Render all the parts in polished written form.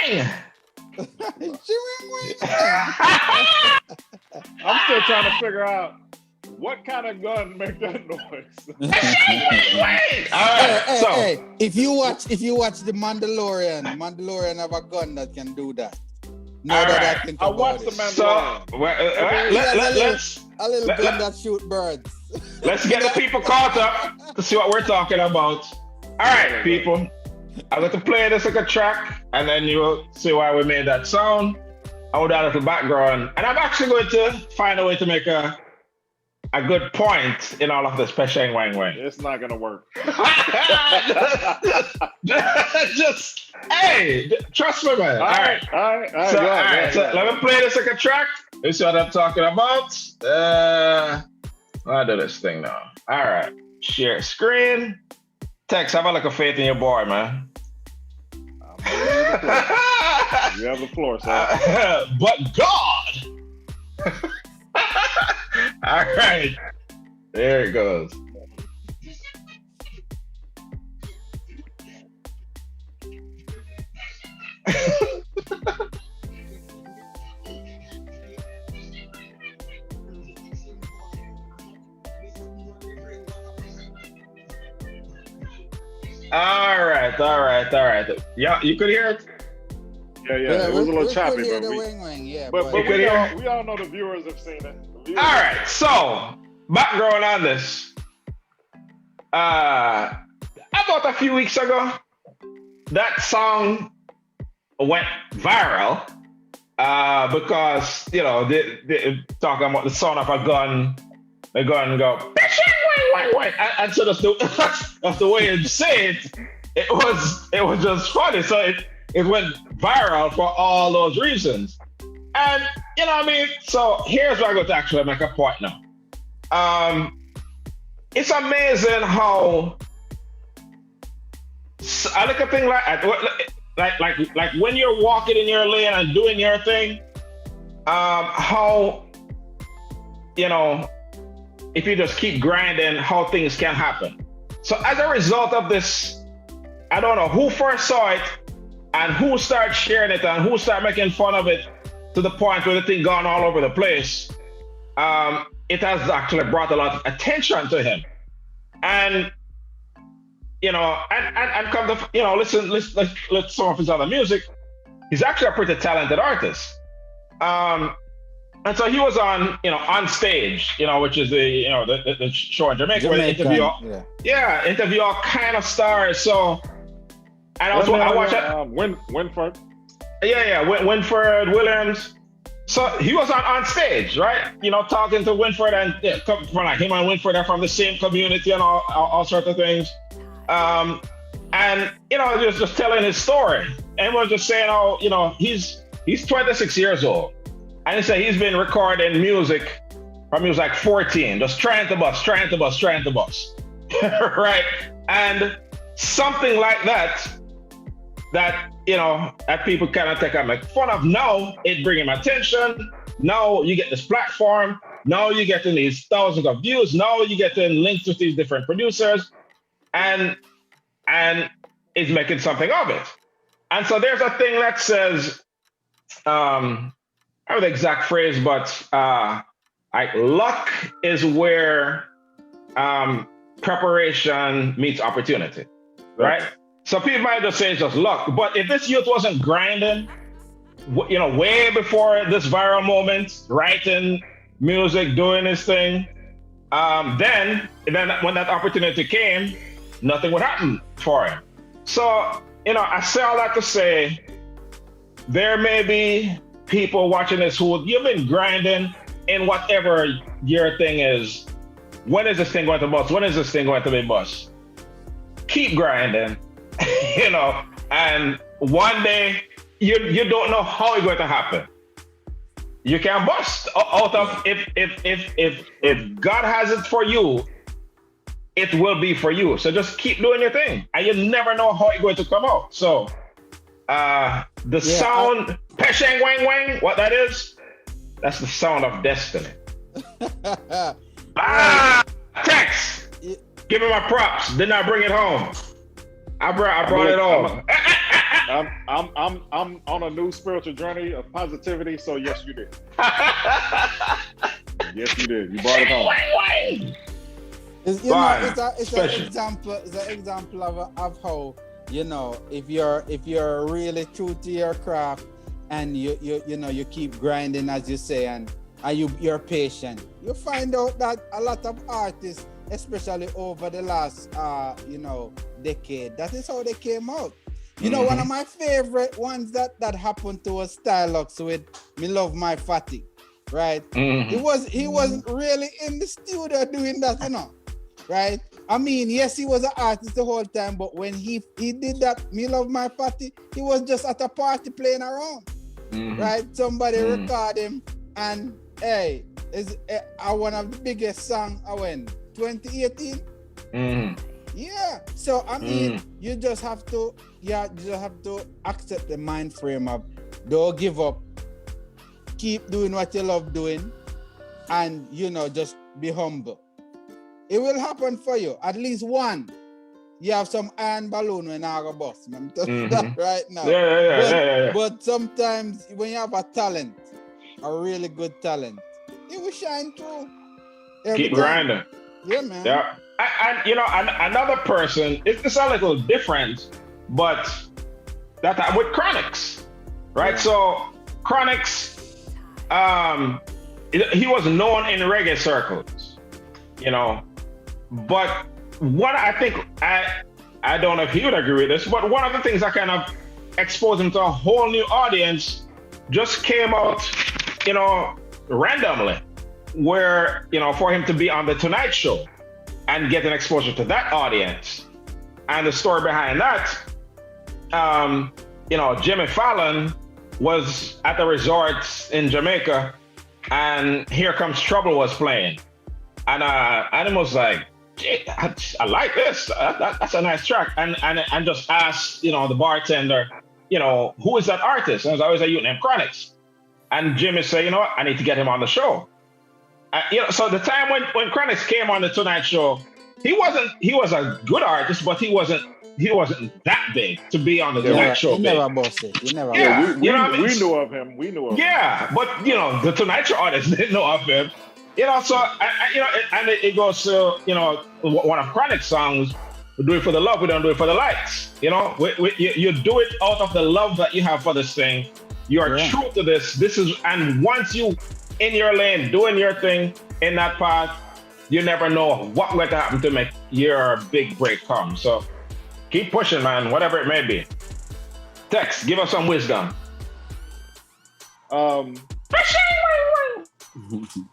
I'm still trying to figure out what kind of gun make that noise. Hey, if you watch the Mandalorian have a gun that can do that. I think I watched the Mandalorian. So, a little gun that shoot birds. Let's get the people caught up to see what we're talking about. All right, people. I'm going to play this like a track, and then you'll see why we made that sound. I will do a little background, and I'm actually going to find a way to make a good point in all of this Peshengwengweng. It's not going to work. just, hey, trust me, man. All right. So let me play this like a track. This is what I'm talking about. I'll do this thing now. All right. Share screen. Tex, have a look of faith in your boy, man. You have the floor, sir. But God. All right. There it goes. All right. Yeah, you could hear it? Yeah. It was a little choppy, but we all know the viewers have seen it. All right, so background on this. About a few weeks ago, that song went viral because they talking about the sound of a gun. The gun go, and so that's the way you say it. It was just funny. So it went viral for all those reasons. And you know what I mean? So here's where I go to actually make a point now. It's amazing how I look at things like when you're walking in your lane and doing your thing, how if you just keep grinding, how things can happen. So as a result of this, I don't know who first saw it and who started sharing it and who started making fun of it to the point where the thing gone all over the place. It has actually brought a lot of attention to him. And and come to listen some of his other music. He's actually a pretty talented artist. And so he was on stage, which is the show in Jamaica where they interview all kind of stars. So, and I watched Winford. Winford Williams. So he was on stage, right? Talking to Winford and from like him and Winford are from the same community and all sorts of things. And he was just telling his story. And was just saying, he's 26 years old. And he said he's been recording music from he was like 14, just trying to bust. Right? And something like that people kind of take and make fun of. Now it bring him attention. Now you get this platform. Now you getting these thousands of views. Now you getting links with these different producers, and it's making something of it. And so there's a thing that says, I don't know the exact phrase, but like luck is where preparation meets opportunity, right? So people might just say it's just luck, but if this youth wasn't grinding, way before this viral moment, writing music, doing this thing, then when that opportunity came, nothing would happen for him. So, I say all that to say, there may be people watching this who you've been grinding in whatever your thing is. When is this thing going to bust? When is this thing going to be bust? Keep grinding, and one day you don't know how it's going to happen. You can bust out of if God has it for you, it will be for you. So just keep doing your thing, and you never know how it's going to come out. So sound Peshengwengweng, what that is? That's the sound of destiny. Tex, give me my props. Didn't I bring it home? I brought it home. I'm on a new spiritual journey of positivity. So yes, you did. Yes, you did. You brought it home. It's, you know, it's an example. It's an example of how, you know, if you're really true to your craft and you keep grinding, as you say, and you're patient, you find out that a lot of artists, especially over the last decade, that is how they came out. You know, one of my favorite ones that happened to us, Stylux with Me Love My Fatty, right? He wasn't really in the studio doing that, you know, right? I mean, yes, he was an artist the whole time, but when he did that Me Love My Fatty, he was just at a party playing around, right? Somebody record him, and hey, is one of the biggest song I went 2018. Yeah, so I mean, you just have to accept the mind frame of don't give up, keep doing what you love doing, and just be humble. It will happen for you. At least one. You have some iron balloon when I go bust. I'm telling that right now. Yeah. But sometimes when you have a talent, a really good talent, it will shine through. Keep grinding. Yeah, man. Yeah. And another person, it's a little different, but that with Chronix, right? Yeah. So Chronix, he was known in reggae circles, but what I think, I don't know if he would agree with this, but one of the things that kind of exposed him to a whole new audience just came out, randomly, where, for him to be on the Tonight Show and get an exposure to that audience. And the story behind that, Jimmy Fallon was at the resort in Jamaica, and Here Comes Trouble was playing. And he was like, I like this. That's a nice track. And just asked, the bartender, who is that artist? And it was always a youth named Chronix. And Jimmy said, you know what? I need to get him on the show. So the time when Chronix came on the Tonight Show, he was a good artist, but he wasn't that big to be on the Tonight Show. He never bossed it. He never. Yeah, we knew of him. Yeah, but the Tonight Show artists didn't know of him. So and it goes to one of Chronix's songs. We do it for the love. We don't do it for the likes. You do it out of the love that you have for this thing. You are true to this. And once you in your lane doing your thing in that path, you never know what will happen to make your big break come. So keep pushing, man, whatever it may be. Tex, give us some wisdom.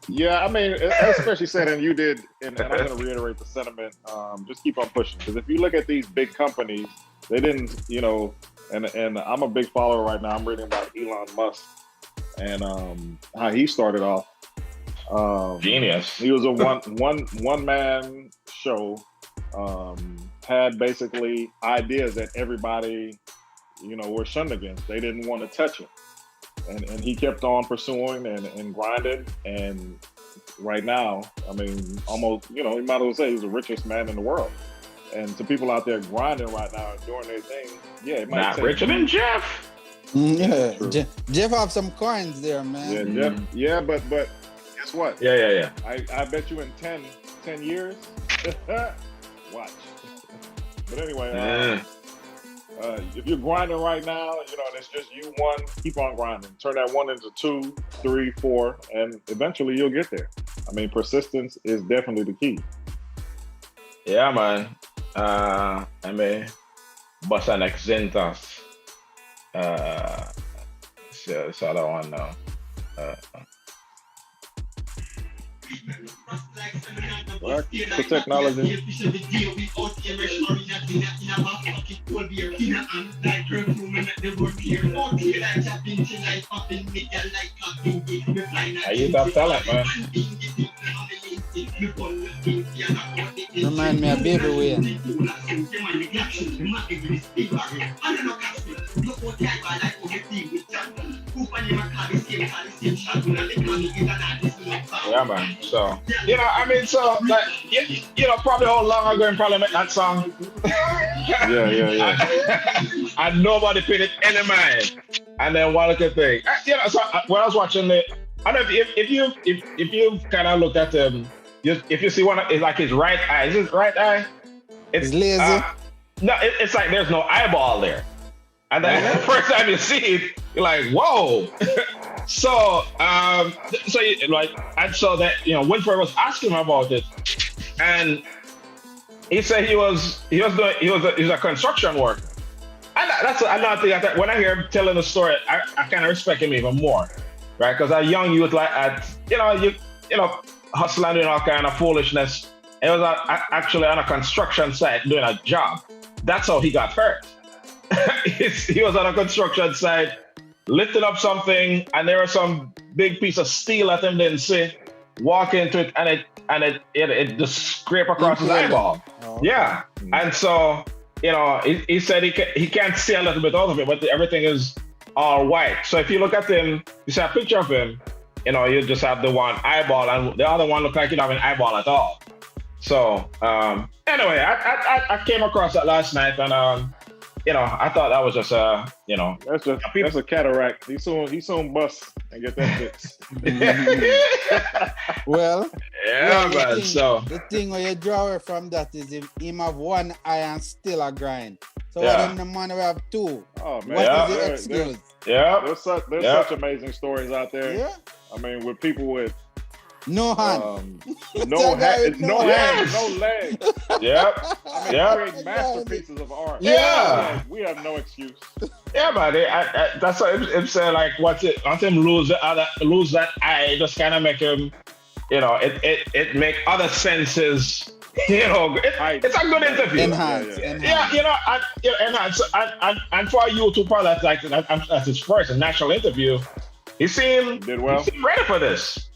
Yeah, I mean, especially said, and you did, and I'm going to reiterate the sentiment, just keep on pushing. Because if you look at these big companies, they didn't, and I'm a big follower right now. I'm reading about Elon Musk and how he started off. Genius. He was a one man show. Had basically ideas that everybody, were shunned against. They didn't want to touch him, and he kept on pursuing and grinding. And right now, I mean, almost, you might as well say he's the richest man in the world. And to people out there grinding right now, doing their thing, it might not richer than Jeff. Yeah, Jeff have some coins there, man. Yeah, Jeff. Yeah, but guess what? Yeah. I bet you in 10 years, watch. But anyway, if you're grinding right now, and it's just you one, keep on grinding. Turn that one into 2, 3, 4, and eventually you'll get there. I mean, persistence is definitely the key. Yeah, man. I mean, Bossa Next Zentas. It's the other one now. What? The technology. You got talent, man. Remind me of Baby Wayne. Yeah, man. So, probably how long ago you probably make that song. Yeah. and nobody paid it any mind. And then one little thing, so when I was watching it, I don't know if you kind of look at if you see it's like his right eye, is his right eye? It's lazy. No, it's like there's no eyeball there. And then the first time you see it, you're like, whoa. So and so that Winfrey was asking him about it, and he said he was a construction worker. And that's another thing that when I hear him telling the story, I kind of respect him even more, right? Because a young youth like that, hustling doing all kind of foolishness. It was actually on a construction site doing a job. That's how he got hurt. He was on a construction site lifting up something, and there was some big piece of steel that him didn't see. Walk into it, and it just scrape across his eyeball. Oh, okay. Yeah, and so he said he can't see a little bit out of it, but everything is all white. So if you look at him, you see a picture of him, you just have the one eyeball, and the other one look like you don't have an eyeball at all. So anyway, I came across that last night, and I thought that was just that's a cataract. He soon bust and get that fixed. Well, man. The thing where you draw from that is if him have one eye and still a grind. So what if the man we have two? Oh man, what is the excuse? There's such amazing stories out there. Yeah. I mean, with people with no hand, no hands, no legs. Yep. I mean, create masterpieces of art. Yeah. We have no excuse. Yeah, man. That's what I'm saying. Like, once him lose that eye, just kind of make him, it make other senses. It's a good interview. Enhance. Enhance. And for you to probably that's his first national interview. He seemed ready for this.